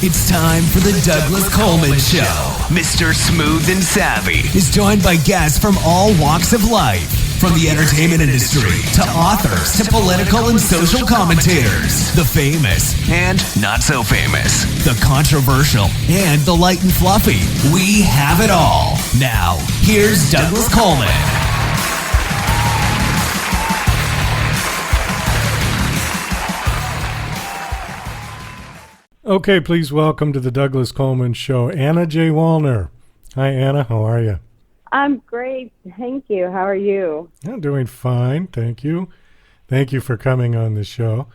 It's time for the Douglas Coleman Show. Mr. Smooth and Savvy is joined by guests from all walks of life, from the entertainment industry to authors to political and social commentators, the famous and not so famous, the controversial and the light and fluffy. We have it all. Now, here's Douglas Coleman. Okay, please welcome to the Douglas Coleman Show, Anna Jay Walner. Hi, Anna. How are you? I'm great. Thank you. How are you? I'm doing fine. Thank you. Thank you for coming on the show.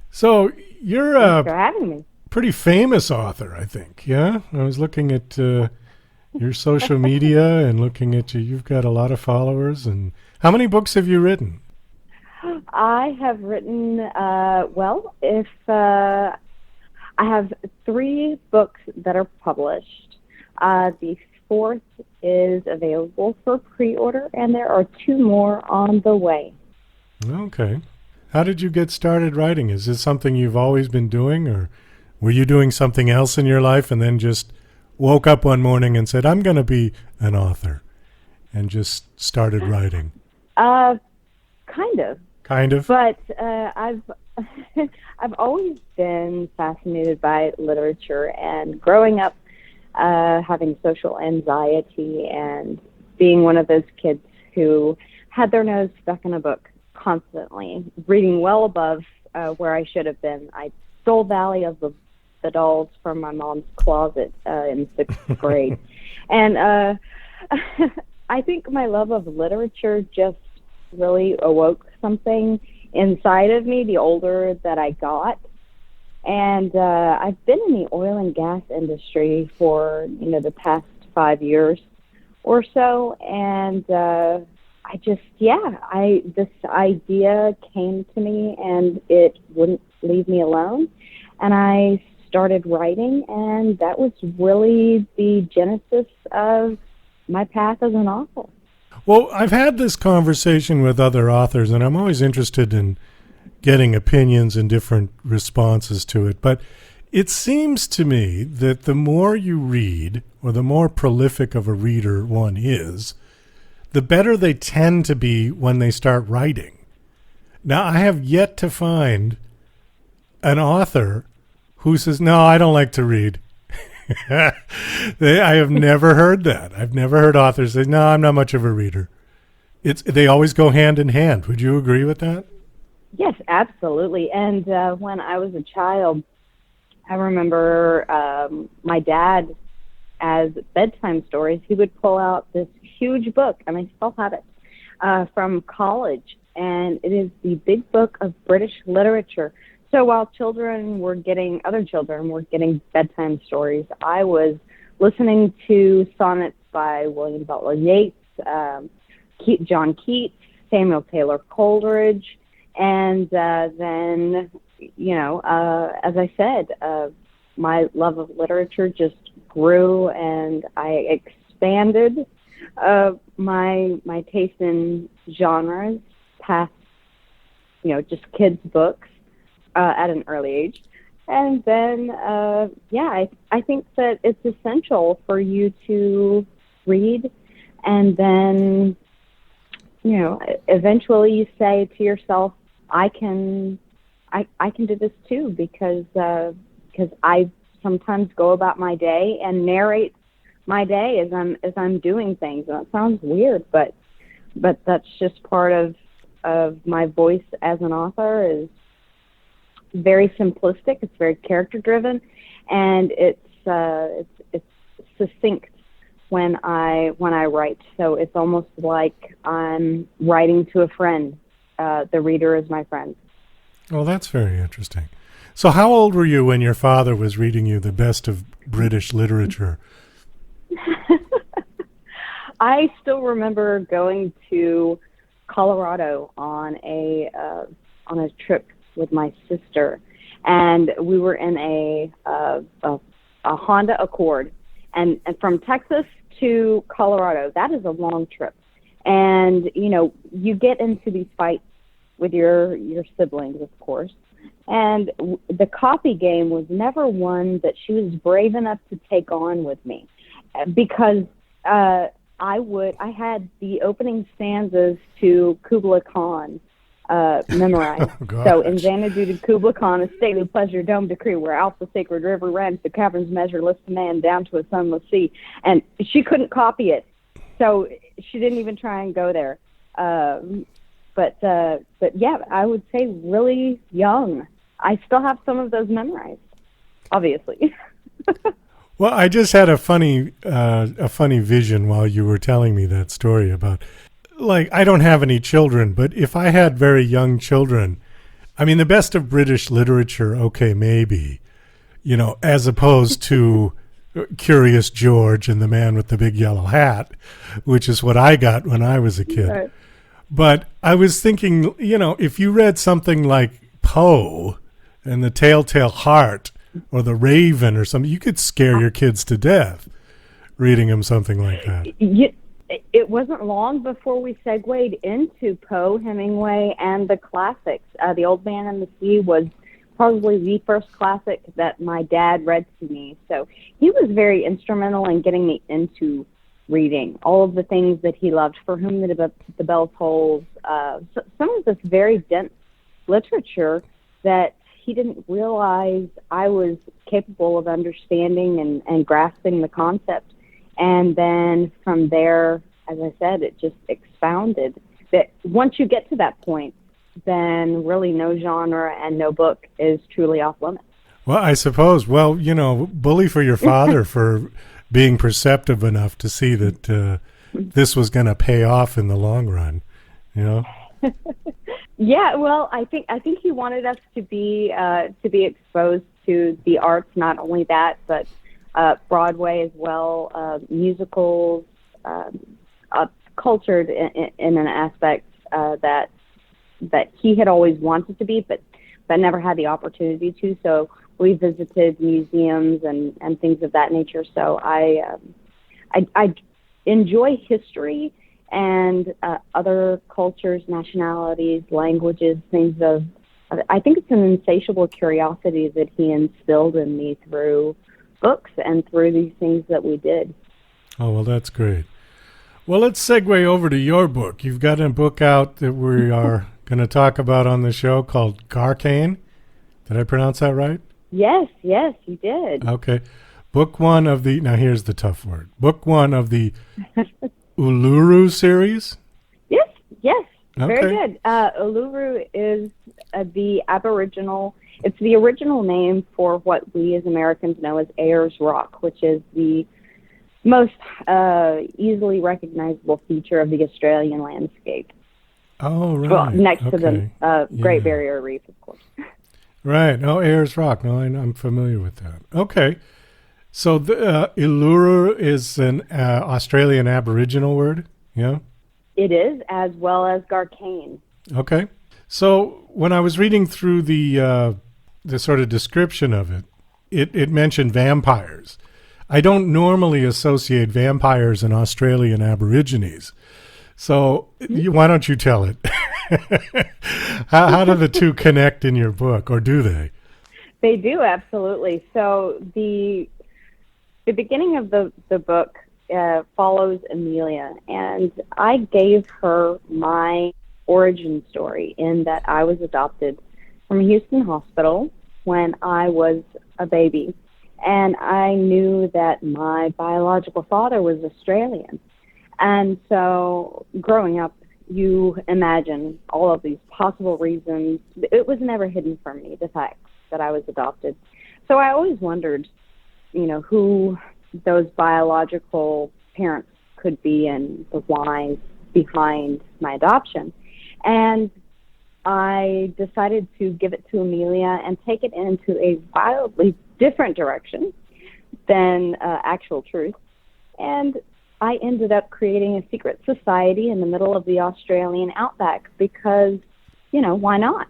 So you're Thanks for having me. Pretty famous author, I think. Yeah? I was looking at your social media and looking at you. You've got a lot of followers. And how many books have you written? I have written, I have 3 books that are published. The 4th is available for pre-order, and there are 2 more on the way. Okay. How did you get started writing? Is this something you've always been doing, or were you doing something else in your life and then just woke up one morning and said, I'm going to be an author, and just started writing? Kind of. Kind of? But I've always been fascinated by literature, and growing up having social anxiety and being one of those kids who had their nose stuck in a book constantly, reading well above where I should have been. I stole Valley of the Dolls from my mom's closet in 6th grade. And I think my love of literature just really awoke something inside of me the older that I got. And I've been in the oil and gas industry for, the past 5 years or so. And this idea came to me, and it wouldn't leave me alone. And I started writing, and that was really the genesis of my path as an author. Well, I've had this conversation with other authors, and I'm always interested in getting opinions and different responses to it. But it seems to me that the more you read, or the more prolific of a reader one is, the better they tend to be when they start writing. Now, I have yet to find an author who says, no, I don't like to read. I have never heard that. I've never heard authors say, no, I'm not much of a reader. They always go hand in hand. Would you agree with that? Yes, absolutely. And when I was a child, I remember my dad, as bedtime stories, he would pull out this huge book, and I still have it, from college. And it is the Big Book of British Literature. So while other children were getting bedtime stories, I was listening to sonnets by William Butler Yeats, John Keats, Samuel Taylor Coleridge, and then, as I said, my love of literature just grew, and I expanded my taste in genres past, just kids' books. At an early age. And then, I think that it's essential for you to read, and then, eventually you say to yourself, I can do this too, because I sometimes go about my day and narrate my day as I'm doing things. And that sounds weird, but that's just part of my voice as an author. Is very simplistic. It's very character driven, and it's succinct when I write. So it's almost like I'm writing to a friend. The reader is my friend. Well, that's very interesting. So how old were you when your father was reading you the best of British literature? I still remember going to Colorado on a trip with my sister, and we were in a Honda Accord, and from Texas to Colorado, that is a long trip. And you get into these fights with your siblings, of course, And the coffee game was never one that she was brave enough to take on with me, because I had the opening stanzas to Kubla Khan memorized. Oh, So in Xanadu to Kubla Khan, a stately pleasure dome decree, where out the sacred river ran, the caverns measureless to man, down to a sunless sea. And she couldn't copy it, so she didn't even try and go there. But yeah, I would say really young. I still have some of those memorized, obviously. Well, I just had a funny vision while you were telling me that story about, like, I don't have any children, but if I had very young children, I mean, the best of British literature, okay, maybe, as opposed to Curious George and the Man with the Big Yellow Hat, which is what I got when I was a kid. Right. But I was thinking, if you read something like Poe and the Telltale Heart or The Raven or something, you could scare your kids to death reading them something like that. It wasn't long before we segued into Poe, Hemingway, and the classics. The Old Man and the Sea was probably the first classic that my dad read to me. So he was very instrumental in getting me into reading all of the things that he loved. For Whom the Bell Tolls, some of this very dense literature that he didn't realize I was capable of understanding and grasping the concept. And then from there, as I said, it just expounded. That once you get to that point, then really no genre and no book is truly off limits. Well, I suppose. Well, bully for your father for being perceptive enough to see that this was going to pay off in the long run. Yeah, well, I think he wanted us to be exposed to the arts. Not only that, but Broadway as well, musicals, cultured in an aspect that he had always wanted to be, but never had the opportunity to. So we visited museums and things of that nature. So I enjoy history and other cultures, nationalities, languages, things of. I think it's an insatiable curiosity that he instilled in me through books and through these things that we did. Oh, well, that's great. Well, let's segue over to your book. You've got a book out that we are going to talk about on the show called Garcane. Did I pronounce that right? Yes, you did. Okay. Book one of the, now here's the tough word, book one of the Uluru series? Yes. Okay. Very good. Uluru is the Aboriginal, it's the original name for what we as Americans know as Ayers Rock, which is the most easily recognizable feature of the Australian landscape. Oh, right. Well, next to the Great Barrier Reef, of course. Right. Oh, Ayers Rock. No, I'm familiar with that. Okay. So the Uluru is an Australian Aboriginal word, yeah? It is, as well as Garcane. Okay. So when I was reading through the sort of description of it, it mentioned vampires. I don't normally associate vampires and Australian Aborigines. So why don't you tell it? How do the two connect in your book, or do they? They do, absolutely. So the beginning of the book follows Amelia, and I gave her my origin story in that I was adopted from Houston Hospital when I was a baby, and I knew that my biological father was Australian. And so growing up, you imagine all of these possible reasons. It was never hidden from me, the fact that I was adopted. So I always wondered, who those biological parents could be and the why behind my adoption. And I decided to give it to Amelia and take it into a wildly different direction than actual truth. And I ended up creating a secret society in the middle of the Australian outback because, why not?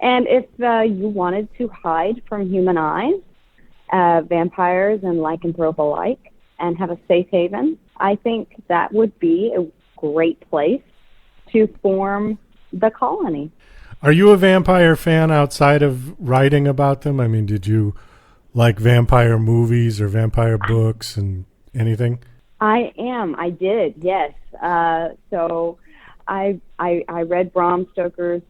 And if you wanted to hide from human eyes, vampires and lycanthrope alike, and have a safe haven, I think that would be a great place to form the colony. Are you a vampire fan outside of writing about them? I mean, did you like vampire movies or vampire books and anything? I am. I did. Yes. So I read Bram Stoker's,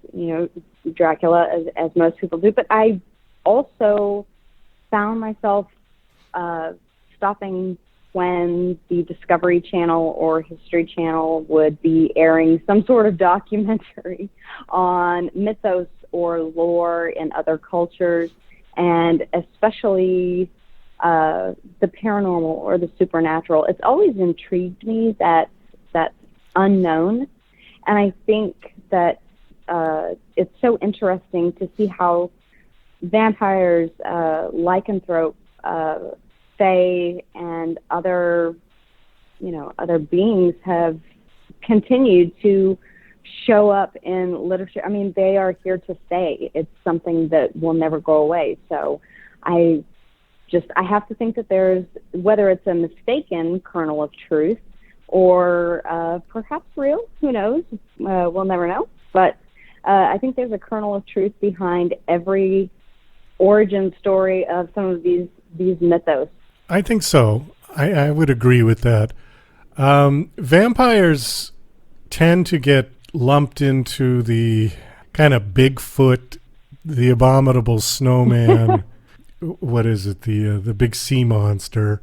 Dracula, as most people do, but I also found myself stopping when the Discovery Channel or History Channel would be airing some sort of documentary on mythos or lore in other cultures, and especially the paranormal or the supernatural. It's always intrigued me that unknown, and I think that it's so interesting to see how vampires, lycanthrope, fae, and other beings have continued to show up in literature. I mean, they are here to stay. It's something that will never go away. So I have to think that there's, whether it's a mistaken kernel of truth or perhaps real, who knows? We'll never know. But I think there's a kernel of truth behind every origin story of some of these mythos. I think so. I would agree with that. Vampires tend to get lumped into the kind of Bigfoot, the abominable snowman, what is it, the big sea monster,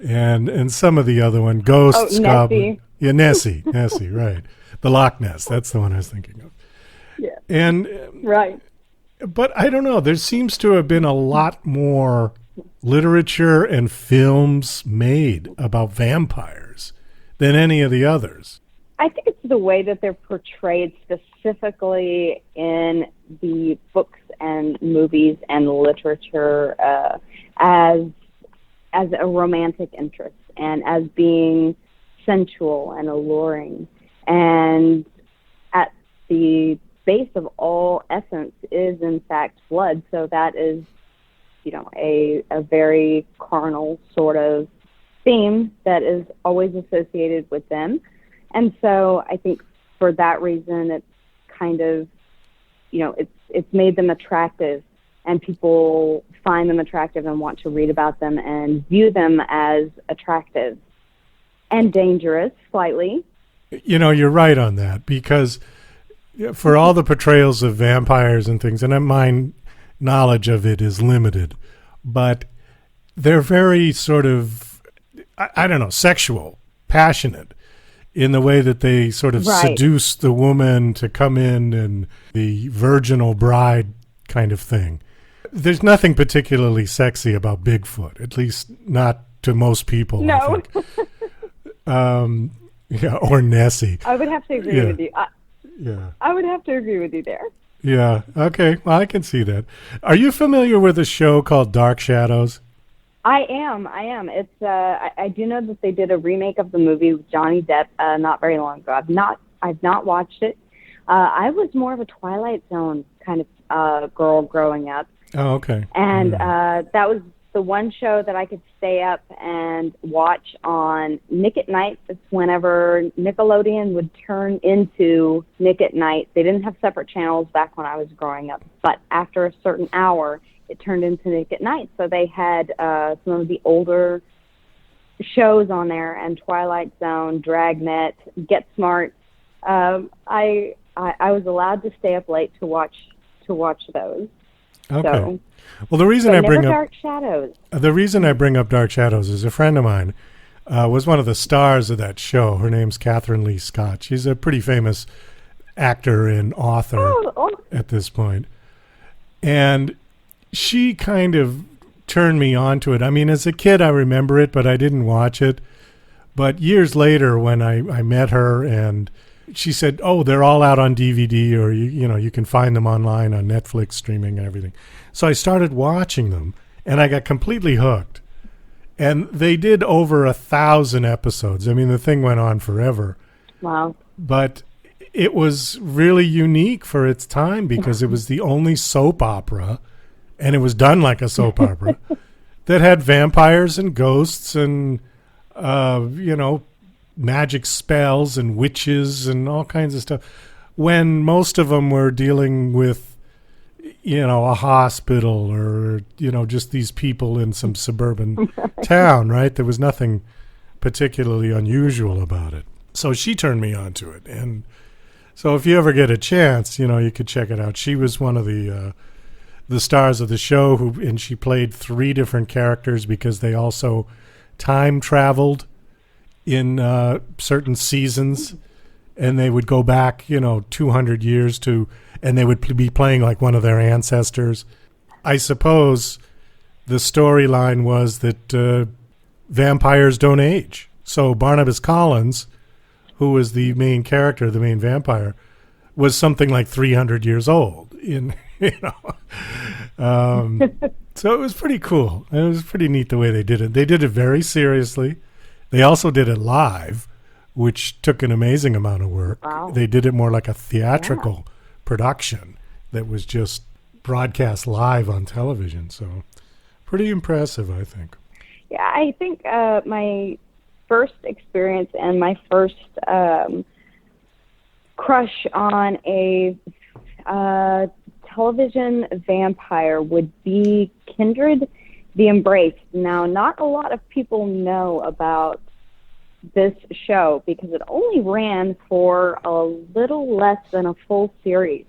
and some of the other one, ghosts, goblins. Yeah, Nessie, right. The Loch Ness, that's the one I was thinking of. Yeah. And right. But I don't know, there seems to have been a lot more literature and films made about vampires than any of the others. I think it's the way that they're portrayed specifically in the books and movies and literature as a romantic interest and as being sensual and alluring. And at the base of all essence is, in fact, blood. So that is, a very carnal sort of theme that is always associated with them. And so I think for that reason, it's kind of, it's made them attractive, and people find them attractive and want to read about them and view them as attractive and dangerous slightly. You're right on that, because for all the portrayals of vampires and things, and my knowledge of it is limited, but they're very sort of, I don't know, sexual, passionate in the way that they sort of seduce the woman to come in, and the virginal bride kind of thing. There's nothing particularly sexy about Bigfoot, at least not to most people. No. I think. Or Nessie. I would have to agree with you. Yeah. I would have to agree with you there. Yeah. Okay. Well, I can see that. Are you familiar with a show called Dark Shadows? I am. It's I do know that they did a remake of the movie with Johnny Depp not very long ago. I've not watched it. I was more of a Twilight Zone kind of girl growing up. Oh, okay. And that was the one show that I could stay up and watch on Nick at Night. It's whenever Nickelodeon would turn into Nick at Night. They didn't have separate channels back when I was growing up, but after a certain hour, it turned into Nick at Night. So they had some of the older shows on there, and Twilight Zone, Dragnet, Get Smart. I was allowed to stay up late to watch those. Okay. So, well, the reason I bring up Dark Shadows. The reason I bring up Dark Shadows is a friend of mine was one of the stars of that show. Her name's Catherine Lee Scott. She's a pretty famous actor and author at this point. And she kind of turned me on to it. I mean, as a kid, I remember it, but I didn't watch it. But years later, when I met her, and she said, "Oh, they're all out on DVD, or you can find them online on Netflix streaming and everything." So I started watching them, and I got completely hooked. And they did over 1,000 episodes. I mean, the thing went on forever. Wow! But it was really unique for its time, because it was the only soap opera, and it was done like a soap opera, that had vampires and ghosts and magic spells and witches and all kinds of stuff. when most of them were dealing with, a hospital or, just these people in some suburban town, right? There was nothing particularly unusual about it. So she turned me on to it. And so if you ever get a chance, you could check it out. She was one of the stars of the show, and she played 3 different characters because they also time traveled in certain seasons, and they would go back, 200 years and they would be playing like one of their ancestors. I suppose the storyline was that vampires don't age. So Barnabas Collins, who was the main character, the main vampire, was something like 300 years old. So it was pretty cool. It was pretty neat the way they did it. They did it very seriously. They also did it live, which took an amazing amount of work. Wow. They did it more like a theatrical production that was just broadcast live on television. So pretty impressive, I think. Yeah, I think my first experience and my first crush on a television vampire would be Kindred the Embraced. Now, not a lot of people know about this show because it only ran for a little less than a full series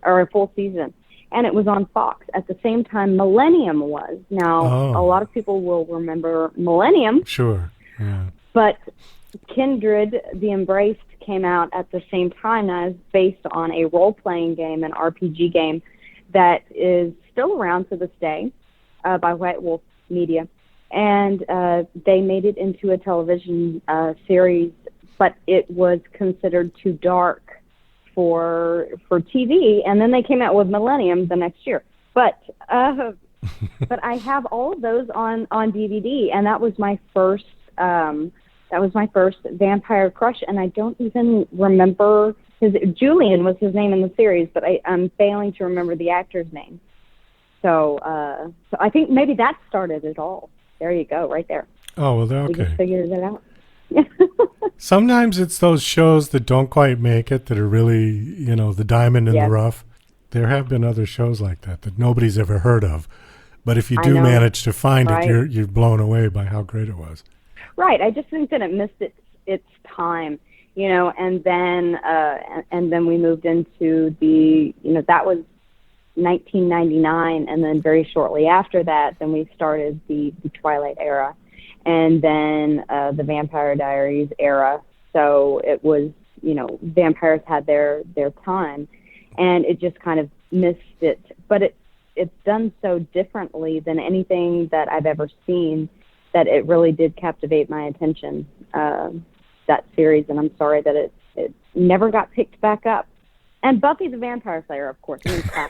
or a full season, and it was on Fox at the same time Millennium was. Now, a lot of people will remember Millennium. Sure. Yeah. But Kindred the Embraced came out at the same time as based on a role-playing game, an RPG game that is still around to this day by White Wolf Media. And they made it into a television series, but it was considered too dark for TV. And then they came out with Millennium the next year. But but I have all of those on DVD, and that was my first vampire crush. And I don't even remember Julian was his name in the series, but I'm failing to remember the actor's name. So I think maybe that started it all. There you go, right there. Oh, well, okay. We just figured it out. Sometimes it's those shows that don't quite make it that are really, the diamond in the rough. There have been other shows like that nobody's ever heard of. But if you do manage to find it, you're blown away by how great it was. Right. I just think that it missed its time, and then we moved into the, that was 1999, and then very shortly after that, then we started the Twilight era, and then the Vampire Diaries era. So it was, vampires had their time, and it just kind of missed it. But it's done so differently than anything that I've ever seen that it really did captivate my attention, that series, and I'm sorry that it never got picked back up. And Buffy the Vampire Slayer, of course. Yeah,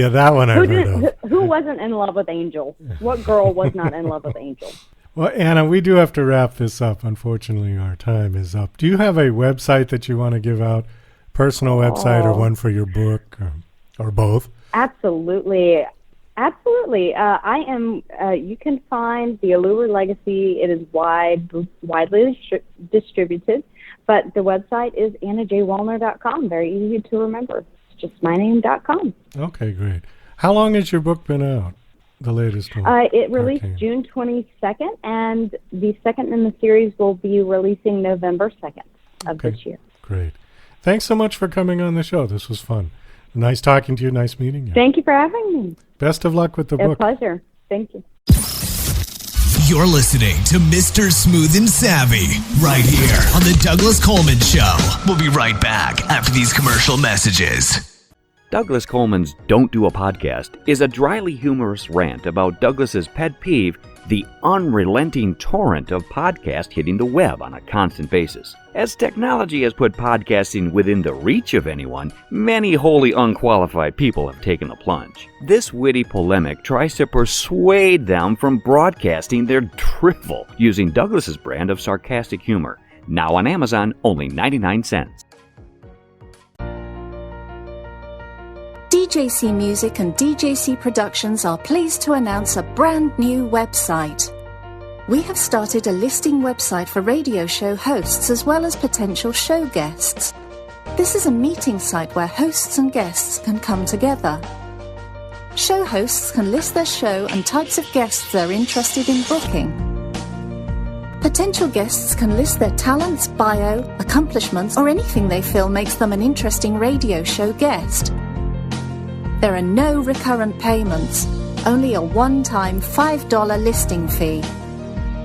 that one I've heard of. Who wasn't in love with Angel? What girl was not in love with Angel? Well, Anna, we do have to wrap this up. Unfortunately, our time is up. Do you have a website that you want to give out? Personal website or one for your book or both? Absolutely. I am. You can find the Uluru Legacy. It is widely distributed. But the website is AnnaJayWalner.com. Very easy to remember. It's just my name.com. Okay, great. How long has your book been out, the latest one? It released June 22nd, and the second in the series will be releasing November 2nd of this year. Great. Thanks so much for coming on the show. This was fun. Nice talking to you. Nice meeting you. Thank you for having me. Best of luck with the book. A pleasure. Thank you. You're listening to Mr. Smooth and Savvy right here on the Douglas Coleman Show. We'll be right back after these commercial messages. Douglas Coleman's Don't Do a Podcast is a dryly humorous rant about Douglas's pet peeve, the unrelenting torrent of podcasts hitting the web on a constant basis. As technology has put podcasting within the reach of anyone, many wholly unqualified people have taken the plunge. This witty polemic tries to persuade them from broadcasting their drivel using Douglas's brand of sarcastic humor. Now on Amazon, only 99 cents. DJC Music and DJC Productions are pleased to announce a brand new website. We have started a listing website for radio show hosts as well as potential show guests. This is a meeting site where hosts and guests can come together. Show hosts can list their show and types of guests they're interested in booking. Potential guests can list their talents, bio, accomplishments, or anything they feel makes them an interesting radio show guest. There are no recurrent payments, only a one-time $5 listing fee.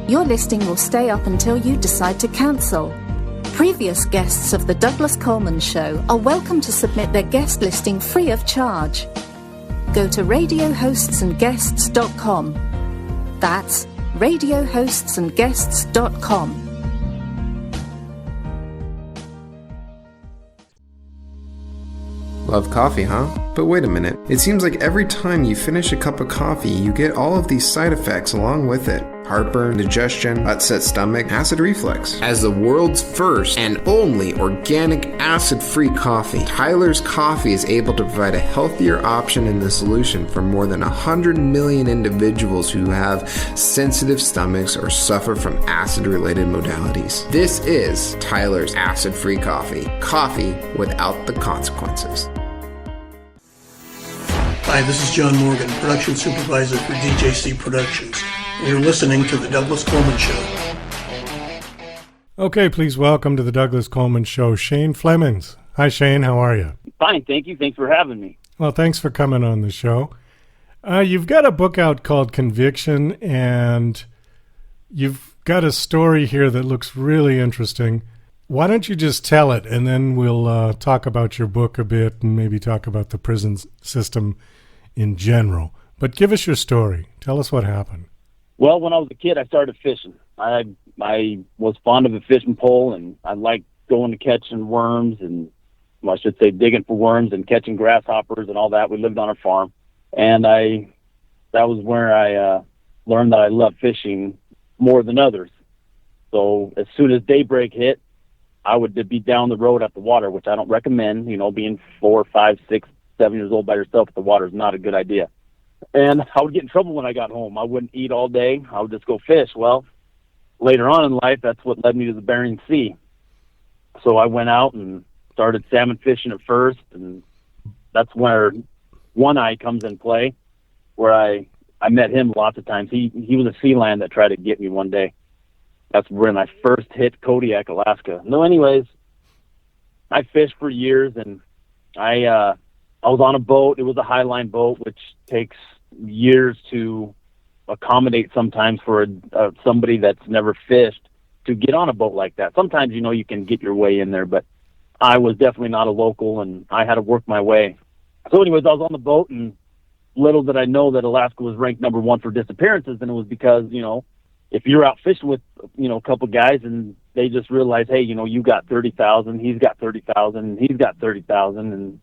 Your listing will stay up until you decide to cancel. Previous guests of The Douglas Coleman Show are welcome to submit their guest listing free of charge. Go to radiohostsandguests.com. That's radiohostsandguests.com. Love coffee, huh? But wait a minute. It seems like every time you finish a cup of coffee, you get all of these side effects along with it. Heartburn, indigestion, upset stomach, acid reflux. As the world's first and only organic acid-free coffee, Tyler's Coffee is able to provide a healthier option in the solution for more than 100 million individuals who have sensitive stomachs or suffer from acid-related modalities. This is Tyler's acid-free coffee. Coffee without the consequences. Hi, this is John Morgan, production supervisor for DJC Productions. You're listening to The Douglas Coleman Show. Okay, please welcome to The Douglas Coleman Show, Shane Flemings. Hi, Shane. How are you? Fine, thank you. Thanks for having me. Well, thanks for coming on the show. You've got a book out called Conviction, and you've got a story here that looks really interesting. Why don't you just tell it, and then we'll talk about your book a bit and maybe talk about the prison system in general. But give us your story. Tell us what happened. Well, when I was a kid, I started fishing. I was fond of a fishing pole, and I liked going to catching worms, and well, I should say digging for worms and catching grasshoppers and all that. We lived on a farm, and that was where I learned that I love fishing more than others. So as soon as daybreak hit, I would be down the road at the water, which I don't recommend. You know, being 4, 5, 6, 7 years old by yourself at the water is not a good idea. And I would get in trouble when I got home. I wouldn't eat all day. I would just go fish. Well, later on in life, that's what led me to the Bering Sea. So I went out and started salmon fishing at first, and that's where One Eye comes in play, where I met him lots of times. He was a sea lion that tried to get me one day. That's when I first hit Kodiak, Alaska. No, anyways, I fished for years, and I was on a boat. It was a highline boat, which takes years to accommodate sometimes for somebody that's never fished to get on a boat like that. Sometimes, you know, you can get your way in there, but I was definitely not a local, and I had to work my way. So anyways, I was on the boat, and little did I know that Alaska was ranked number 1 for disappearances, and it was because, you know, if you're out fishing with, you know, a couple guys and they just realize, hey, you know, you got 30,000, he's got 30,000, he's got 30,000, and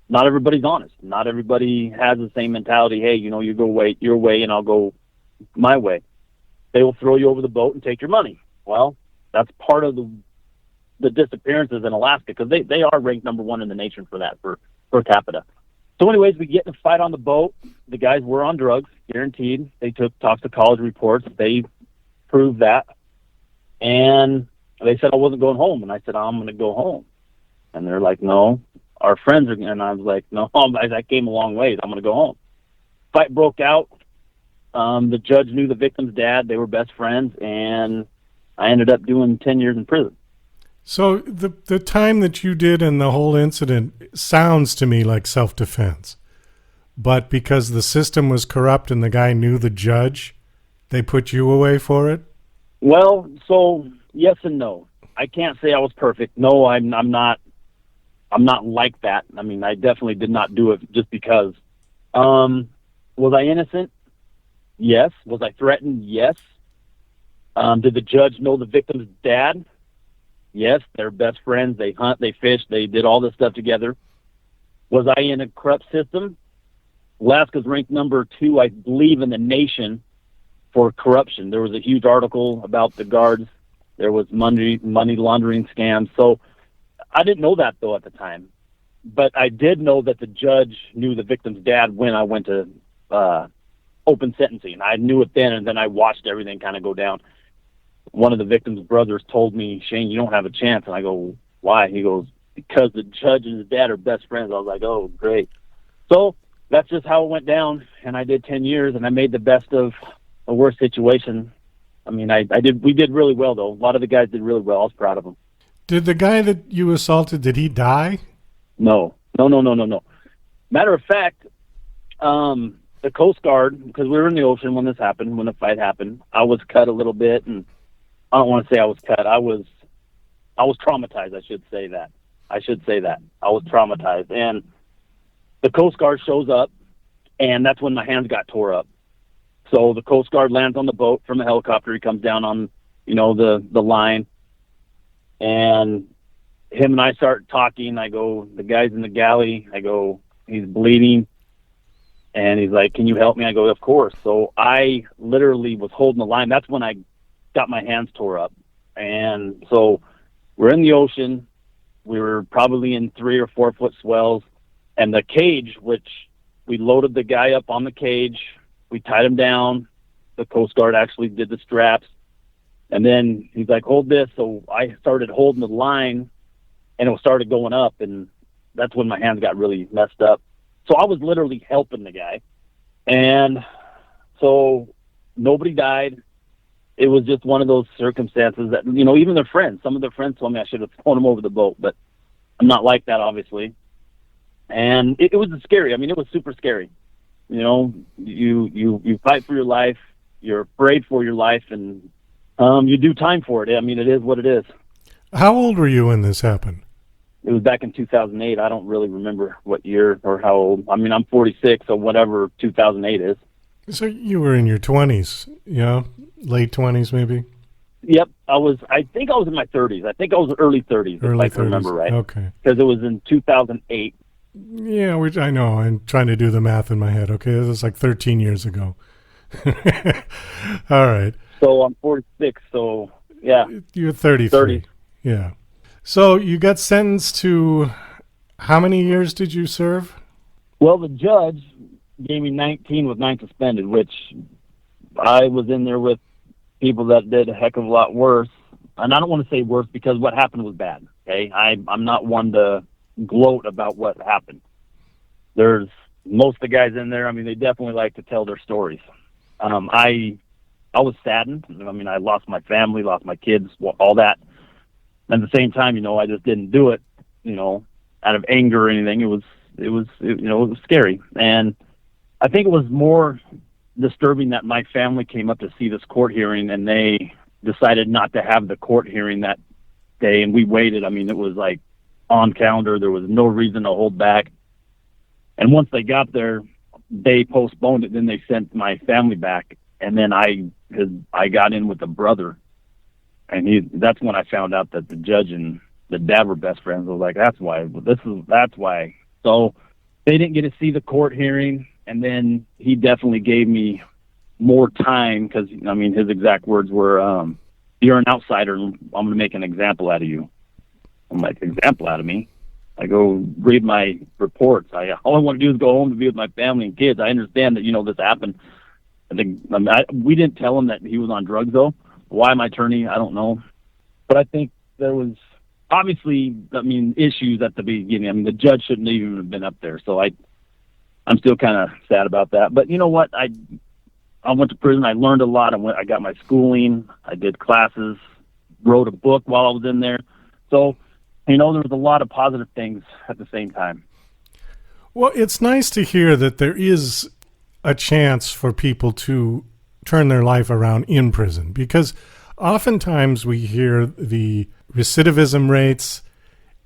not everybody's honest. Not everybody has the same mentality. Hey, you know, you go your way and I'll go my way. They will throw you over the boat and take your money. Well, that's part of the disappearances in Alaska, because they are ranked number 1 in the nation for that, per capita. So anyways, we get in a fight on the boat. The guys were on drugs, guaranteed. They took toxicology reports. They proved that. And they said I wasn't going home. And I said, I'm going to go home. And they're like, no, our friends are, and I was like, no, I came a long ways. I'm going to go home. Fight broke out. The judge knew the victim's dad. They were best friends, and I ended up doing 10 years in prison. So the time that you did in the whole incident sounds to me like self-defense. But because the system was corrupt and the guy knew the judge, they put you away for it? Well, so yes and no. I can't say I was perfect. No, I'm not like that. I mean, I definitely did not do it just because. Was I innocent? Yes. Was I threatened? Yes. Did the judge know the victim's dad? Yes. They're best friends. They hunt, they fish, they did all this stuff together. Was I in a corrupt system? Alaska's ranked number 2, I believe, in the nation for corruption. There was a huge article about the guards. There was money laundering scams. So I didn't know that, though, at the time. But I did know that the judge knew the victim's dad when I went to open sentencing. I knew it then, and then I watched everything kind of go down. One of the victim's brothers told me, Shane, you don't have a chance. And I go, why? He goes, because the judge and his dad are best friends. I was like, oh, great. So that's just how it went down, and I did 10 years, and I made the best of a worse situation. I mean, we did really well, though. A lot of the guys did really well. I was proud of them. Did the guy that you assaulted, did he die? No. Matter of fact, the Coast Guard, because we were in the ocean when this happened, when the fight happened, I was cut a little bit, and I don't want to say I was cut. I was traumatized. I should say that. I was traumatized, and the Coast Guard shows up, and that's when my hands got tore up. So the Coast Guard lands on the boat from a helicopter. He comes down on, the line, and him and I start talking. I go, the guy's in the galley. I go, he's bleeding. And he's like, can you help me? I go, of course. So I literally was holding the line. That's when I got my hands tore up. And so we're in the ocean. We were probably in 3 or 4 foot swells. And the cage, which we loaded the guy up on the cage, we tied him down. The Coast Guard actually did the straps. And then he's like, hold this. So I started holding the line, and it started going up. And that's when my hands got really messed up. So I was literally helping the guy. And so nobody died. It was just one of those circumstances that, even their friends, some of their friends told me I should have thrown them over the boat, but I'm not like that, obviously. And it was scary. I mean, it was super scary. You fight for your life. You're afraid for your life, and you do time for it. I mean, it is what it is. How old were you when this happened? It was back in 2008. I don't really remember what year or how old. I mean, I'm 46, so whatever 2008 is. So you were in your 20s, yeah? Late 20s, maybe? Yep. I think I was in my 30s. I think I was early 30s, if I can remember right. Okay. Because it was in 2008. Yeah, I know. I'm trying to do the math in my head. Okay, this is like 13 years ago. All right. So I'm 46, so yeah. You're 33. 30. Yeah. So you got sentenced to how many years did you serve? Well, the judge gave me 19 with 9 suspended, which I was in there with people that did a heck of a lot worse. And I don't want to say worse because what happened was bad. Okay, I'm not one to gloat about what happened. There's most of the guys in there. I mean, they definitely like to tell their stories. I was saddened. I mean, I lost my family, lost my kids, all that. At the same time, I just didn't do it, out of anger or anything. It was scary. And I think it was more disturbing that my family came up to see this court hearing, and they decided not to have the court hearing that day. And we waited. I mean, it was like on calendar. There was no reason to hold back. And once they got there, they postponed it. Then they sent my family back. And then I got in with the brother. And that's when I found out that the judge and the dad were best friends. I was like, that's why. So they didn't get to see the court hearing. And then he definitely gave me more time because, I mean, his exact words were, you're an outsider. I'm going to make an example out of you. I'm like, example out of me? I go read my reports. All I want to do is go home to be with my family and kids. I understand that, this happened. We didn't tell him that he was on drugs, though. Why my attorney, I don't know. But I think there was obviously, issues at the beginning. I mean, the judge shouldn't even have been up there. So I'm still kind of sad about that. But you know what? I went to prison. I learned a lot. I got my schooling. I did classes, wrote a book while I was in there. So, there was a lot of positive things at the same time. Well, it's nice to hear that there is a chance for people to turn their life around in prison, because oftentimes we hear the recidivism rates,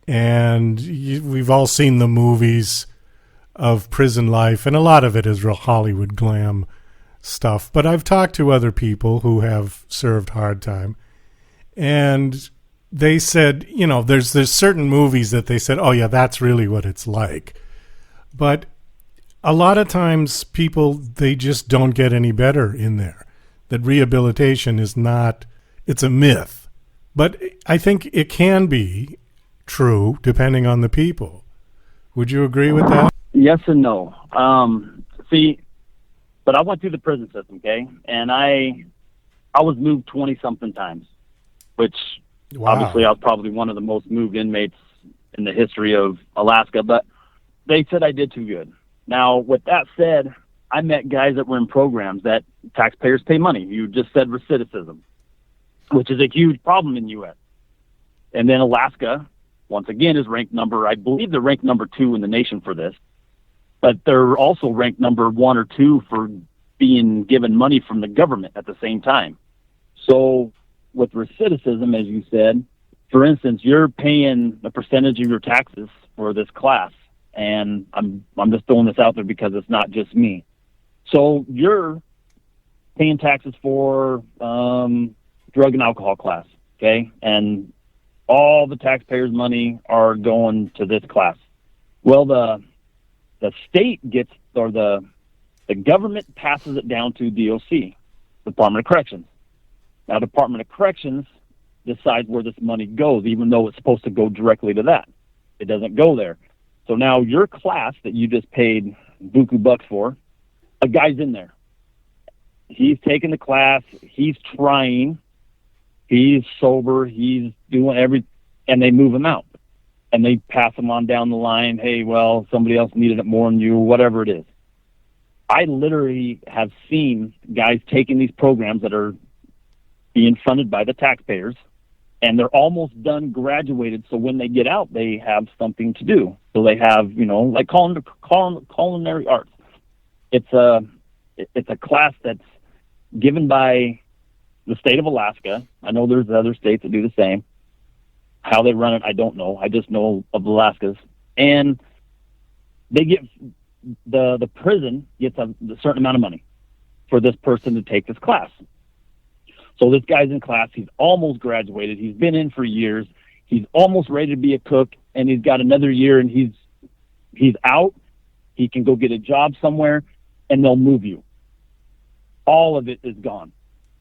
and we've all seen the movies of prison life, and a lot of it is real Hollywood glam stuff. But I've talked to other people who have served hard time, and they said, there's certain movies that they said, oh yeah, that's really what it's like. But a lot of times people, they just don't get any better in there. That rehabilitation is not, it's a myth. But I think it can be true depending on the people. Would you agree with that? Yes and no. But I went through the prison system, okay? And I was moved 20-something times, which... Wow. Obviously, I was probably one of the most moved inmates in the history of Alaska, but they said I did too good. Now, with that said, I met guys that were in programs that taxpayers pay money. You just said recidivism, which is a huge problem in the U.S. And then Alaska, once again, is ranked I believe they're ranked number 2 in the nation for this, but they're also ranked number 1 or 2 for being given money from the government at the same time. So with recidivism, as you said, for instance, you're paying a percentage of your taxes for this class, and I'm just throwing this out there because it's not just me. So you're paying taxes for drug and alcohol class, okay? And all the taxpayers' money are going to this class. Well, the state gets, or the government passes it down to DOC, Department of Corrections. Now, Department of Corrections decides where this money goes, even though it's supposed to go directly to that. It doesn't go there. So now your class that you just paid buku bucks for, a guy's in there. He's taking the class. He's trying. He's sober. He's doing everything, and they move him out. And they pass him on down the line. Hey, well, somebody else needed it more than you, whatever it is. I literally have seen guys taking these programs that are being funded by the taxpayers, and they're almost done graduated, so when they get out, they have something to do. So they have, like culinary arts. It's a class that's given by the state of Alaska. I know there's other states that do the same. How they run it, I don't know. I just know of Alaska's. And they get, the prison gets a certain amount of money for this person to take this class. So this guy's in class. He's almost graduated. He's been in for years. He's almost ready to be a cook, and he's got another year, and he's out. He can go get a job somewhere, and they'll move you. All of it is gone.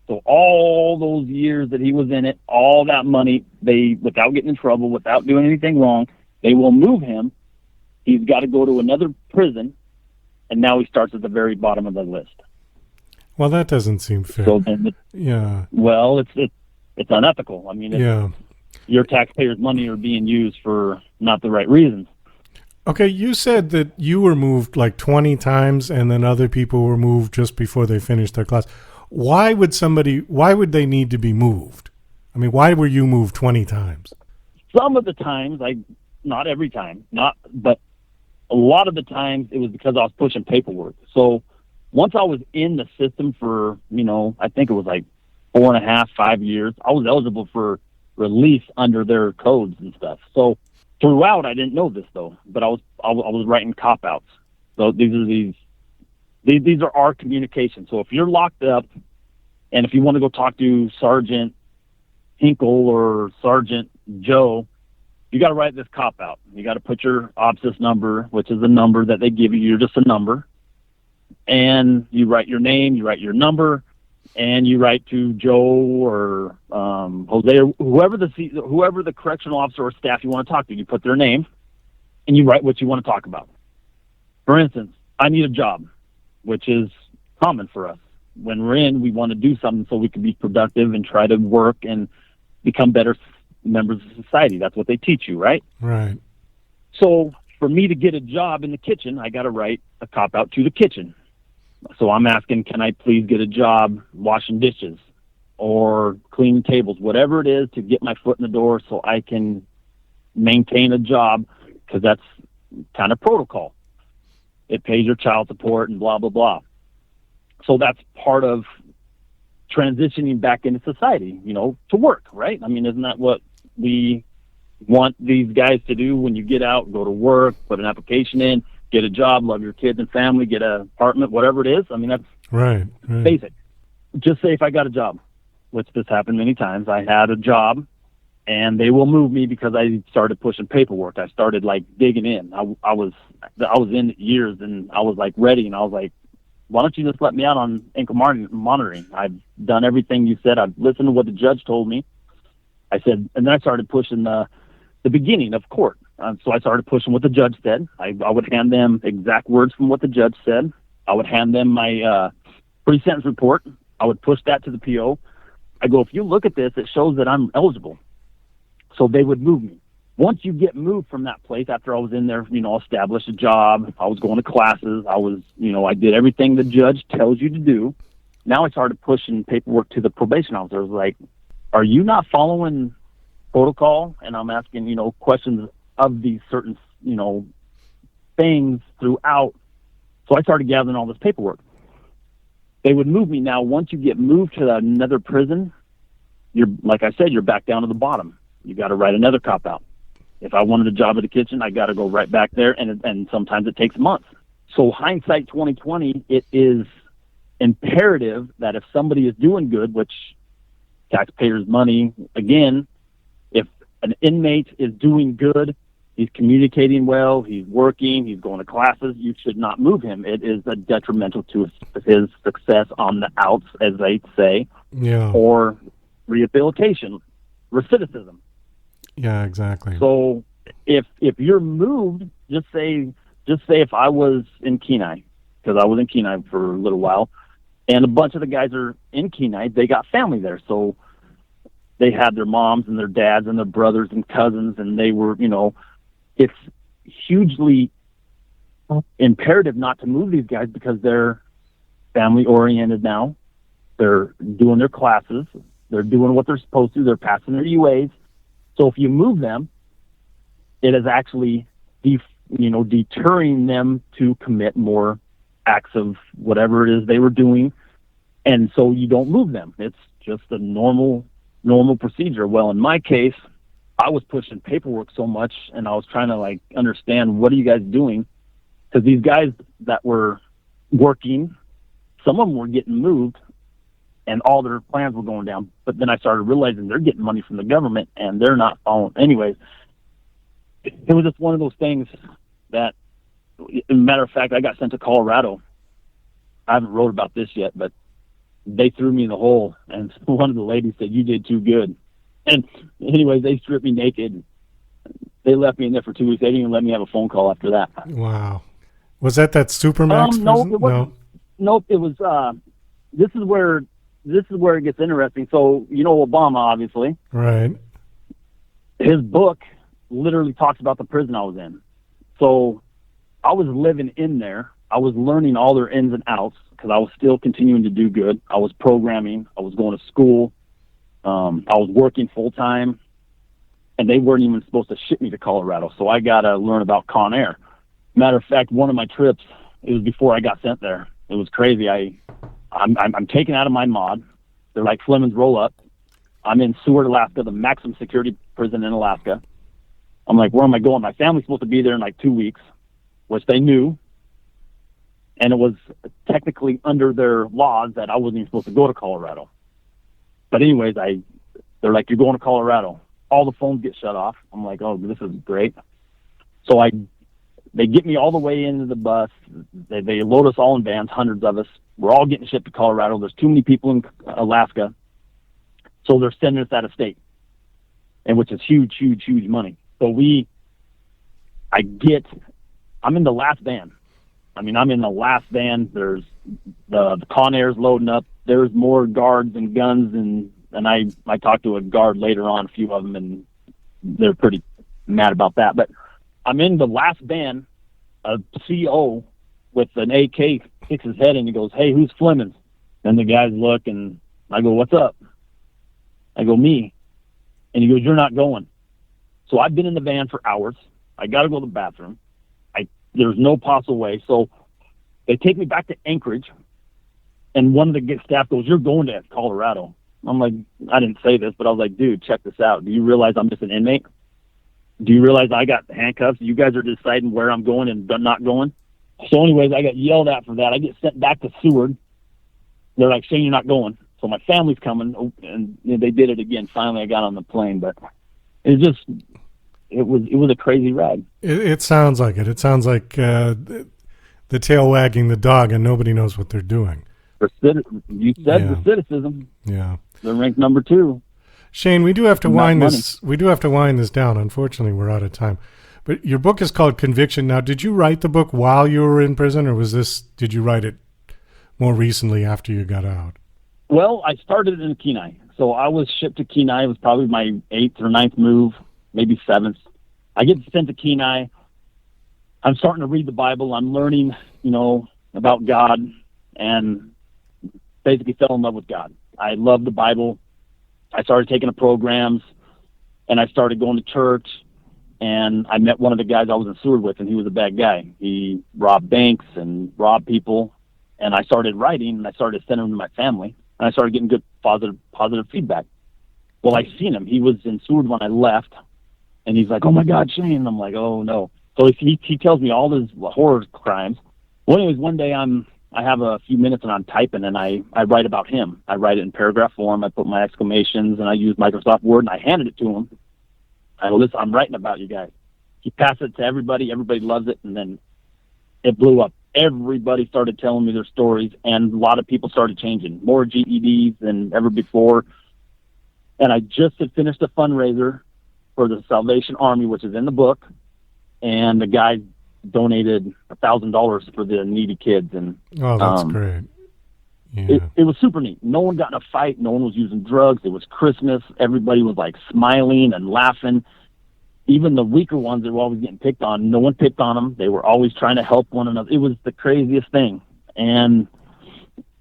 So all those years that he was in it, all that money, without getting in trouble, without doing anything wrong, they will move him. He's got to go to another prison, and now he starts at the very bottom of the list. Well, that doesn't seem fair. So then well, it's unethical. I mean, your taxpayers' money are being used for not the right reasons. Okay, you said that you were moved like 20 times, and then other people were moved just before they finished their class. Why would they need to be moved? I mean, why were you moved 20 times? Some of the times, not every time, but a lot of the times it was because I was pushing paperwork. So once I was in the system for, I think it was like 4.5, 5 years, I was eligible for release under their codes and stuff. So throughout, I didn't know this though, but I was writing cop-outs. So these are our communications. So if you're locked up, and if you want to go talk to Sergeant Hinkle or Sergeant Joe, you got to write this cop-out. You got to put your OPSIS number, which is the number that they give you. You're just a number. And you write your name, you write your number, and you write to Joe or Jose or whoever the correctional officer or staff you want to talk to. You put their name, and you write what you want to talk about. For instance, I need a job, which is common for us. When we're in, we want to do something so we can be productive and try to work and become better members of society. That's what they teach you, right? Right. So for me to get a job in the kitchen, I got to write a cop-out to the kitchen. So I'm asking, can I please get a job washing dishes or cleaning tables, whatever it is, to get my foot in the door so I can maintain a job, because that's kind of protocol. It pays your child support and blah, blah, blah. So that's part of transitioning back into society, to work, right? I mean, isn't that what we want these guys to do when you get out? Go to work, put an application in, get a job, love your kids and family, get an apartment, whatever it is. I mean, that's right. basic. Just say if I got a job, which this happened many times, I had a job and they will move me because I started pushing paperwork. I started digging in. I was in years, and I was ready, and I was like, why don't you just let me out on ankle monitoring? I've done everything you said. I've listened to what the judge told me. I said, and then I started pushing the beginning of court. So I started pushing what the judge said. I would hand them exact words from what the judge said. I would hand them my pre-sentence report. I would push that to the PO. I go, if you look at this, it shows that I'm eligible. So they would move me. once you get moved from that place, after I was in there, established a job, I was going to classes, I did everything the judge tells you to do. Now I started pushing paperwork to the probation officer. I was like, are you not following protocol? And I'm asking, questions of these certain, things throughout. So I started gathering all this paperwork. They would move me. Now, once you get moved to another prison, like I said, you're back down to the bottom. You got to write another cop out. If I wanted a job at the kitchen, I got to go right back there, and sometimes it takes months. So hindsight 2020, it is imperative that if somebody is doing good, which taxpayers' money, again, if an inmate is doing good, he's communicating well, he's working, he's going to classes, you should not move him. It is a detrimental to his success on the outs, as they say, or rehabilitation, recidivism. Yeah, exactly. So if you're moved, just say if I was in Kenai, because I was in Kenai for a little while, and a bunch of the guys are in Kenai, they got family there. So they had their moms and their dads and their brothers and cousins, and they were, it's hugely imperative not to move these guys because they're family oriented now. They're doing their classes. They're doing what they're supposed to. They're passing their UAs. So if you move them, it is actually, deterring them to commit more acts of whatever it is they were doing. And so you don't move them. It's just a normal procedure. Well, in my case, I was pushing paperwork so much, and I was trying to understand, what are you guys doing? Because these guys that were working, some of them were getting moved, and all their plans were going down. But then I started realizing they're getting money from the government, and they're not following. Anyways, it was just one of those things that, as a matter of fact, I got sent to Colorado. I haven't wrote about this yet, but they threw me in the hole, and one of the ladies said, "You did too good." And anyways, they stripped me naked. They left me in there for 2 weeks. They didn't even let me have a phone call after that. Wow. Was that Supermax prison? No, it wasn't. Nope, it was, this is where it gets interesting. So, Obama, obviously. Right. His book literally talks about the prison I was in. So I was living in there. I was learning all their ins and outs because I was still continuing to do good. I was programming. I was going to school. I was working full time, and they weren't even supposed to ship me to Colorado. So I got to learn about Con Air. Matter of fact, one of my trips, it was before I got sent there. It was crazy. I'm taken out of my mod. They're like, Flemens, roll up. I'm in Seward, Alaska, the maximum security prison in Alaska. I'm like, where am I going? My family's supposed to be there in 2 weeks, which they knew. And it was technically under their laws that I wasn't even supposed to go to Colorado. But anyways, they're like, you're going to Colorado. All the phones get shut off. I'm like, oh, this is great. So they get me all the way into the bus. They load us all in vans, hundreds of us. We're all getting shipped to Colorado. There's too many people in Alaska. So they're sending us out of state, and which is huge, huge, huge money. So I'm in the last van. I'm in the last van. There's the Con Air's loading up. There's more guards and guns, and I talked to a guard later on, a few of them, and they're pretty mad about that. But I'm in the last van. A CO with an AK kicks his head and he goes, "Hey, who's Flemens?" And the guys look, and I go, "What's up?" I go, "Me." And he goes, "You're not going." So I've been in the van for hours. I got to go to the bathroom. There's no possible way. So they take me back to Anchorage, and one of the staff goes, "You're going to Colorado." I'm like, I didn't say this, but I was like, dude, check this out. Do you realize I'm just an inmate? Do you realize I got handcuffs? You guys are deciding where I'm going and not going? So anyways, I got yelled at for that. I get sent back to Seward. They're like, "Shane, you're not going." So my family's coming, and they did it again. Finally, I got on the plane, but it was a crazy ride. It sounds like it. It sounds like the tail wagging the dog, and nobody knows what they're doing. You said recidivism. Yeah, they're ranked number 2. Shane, we do have to wind this. We do have to wind this down. Unfortunately, we're out of time. But your book is called Conviction. Now, did you write the book while you were in prison, or did you write it more recently after you got out? Well, I started in Kenai. So I was shipped to Kenai. It was probably my 8th or 9th move, maybe 7th. I get sent to Kenai. I'm starting to read the Bible. I'm learning, about God, and basically fell in love with God. I love the Bible. I started taking the programs, and I started going to church, and I met one of the guys I was in Seward with, and he was a bad guy. He robbed banks and robbed people, and I started writing, and I started sending them to my family, and I started getting good positive feedback. Well, I seen him. He was in Seward when I left, and he's like, "Oh my God, Shane!" And I'm like, "Oh no." So he tells me all his horror crimes. Well, anyways, one day I have a few minutes and I'm typing, and I write about him. I write it in paragraph form. I put my exclamations, and I use Microsoft Word, and I handed it to him. I go, "Listen, I'm writing about you guys." He passed it to everybody. Everybody loves it, and then it blew up. Everybody started telling me their stories, and a lot of people started changing. More GEDs than ever before. And I just had finished a fundraiser for the Salvation Army, which is in the book, and the guy donated $1,000 for the needy kids. And oh, that's great. Yeah. It was super neat. No one got in a fight. No one was using drugs. It was Christmas. Everybody was like smiling and laughing. Even the weaker ones that were always getting picked on, no one picked on them. They were always trying to help one another. It was the craziest thing. And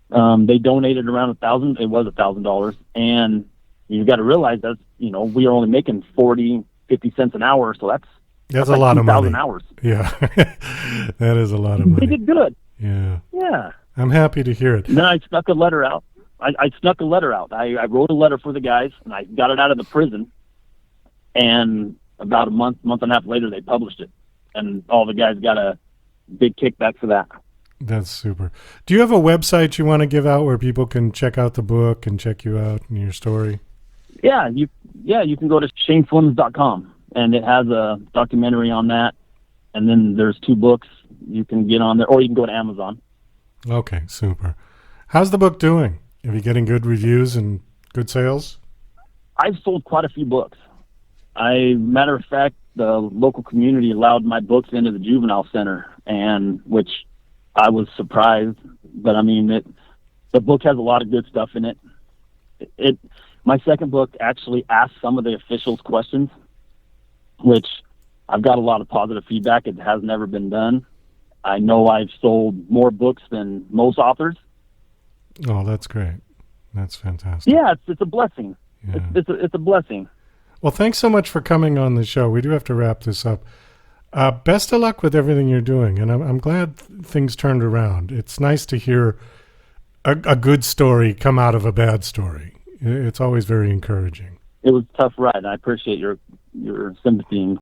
they donated around $1,000. It was $1,000. And you got to realize that, we are only making 40, 50 cents an hour. So that's a like lot of money. Hours. Yeah. That is a lot of money. They did good. Yeah. Yeah. I'm happy to hear it. And then I snuck a letter out. I snuck a letter out. I wrote a letter for the guys, and I got it out of the prison. And about a month and a half later, they published it. And all the guys got a big kickback for that. That's super. Do you have a website you want to give out where people can check out the book and check you out and your story? Yeah, you can go to shaneflemings.com, and it has a documentary on that. And then there's 2 books you can get on there, or you can go to Amazon. Okay, super. How's the book doing? Are you getting good reviews and good sales? I've sold quite a few books. Matter of fact, the local community allowed my books into the juvenile center, and which I was surprised. But I mean, the book has a lot of good stuff in it. My second book actually asked some of the officials questions, which I've got a lot of positive feedback. It has never been done. I know I've sold more books than most authors. Oh, that's great. That's fantastic. Yeah, it's a blessing. Yeah. It's a blessing. Well, thanks so much for coming on the show. We do have to wrap this up. Best of luck with everything you're doing, and I'm glad things turned around. It's nice to hear a good story come out of a bad story. It's always very encouraging. It was a tough ride, and I appreciate your sympathy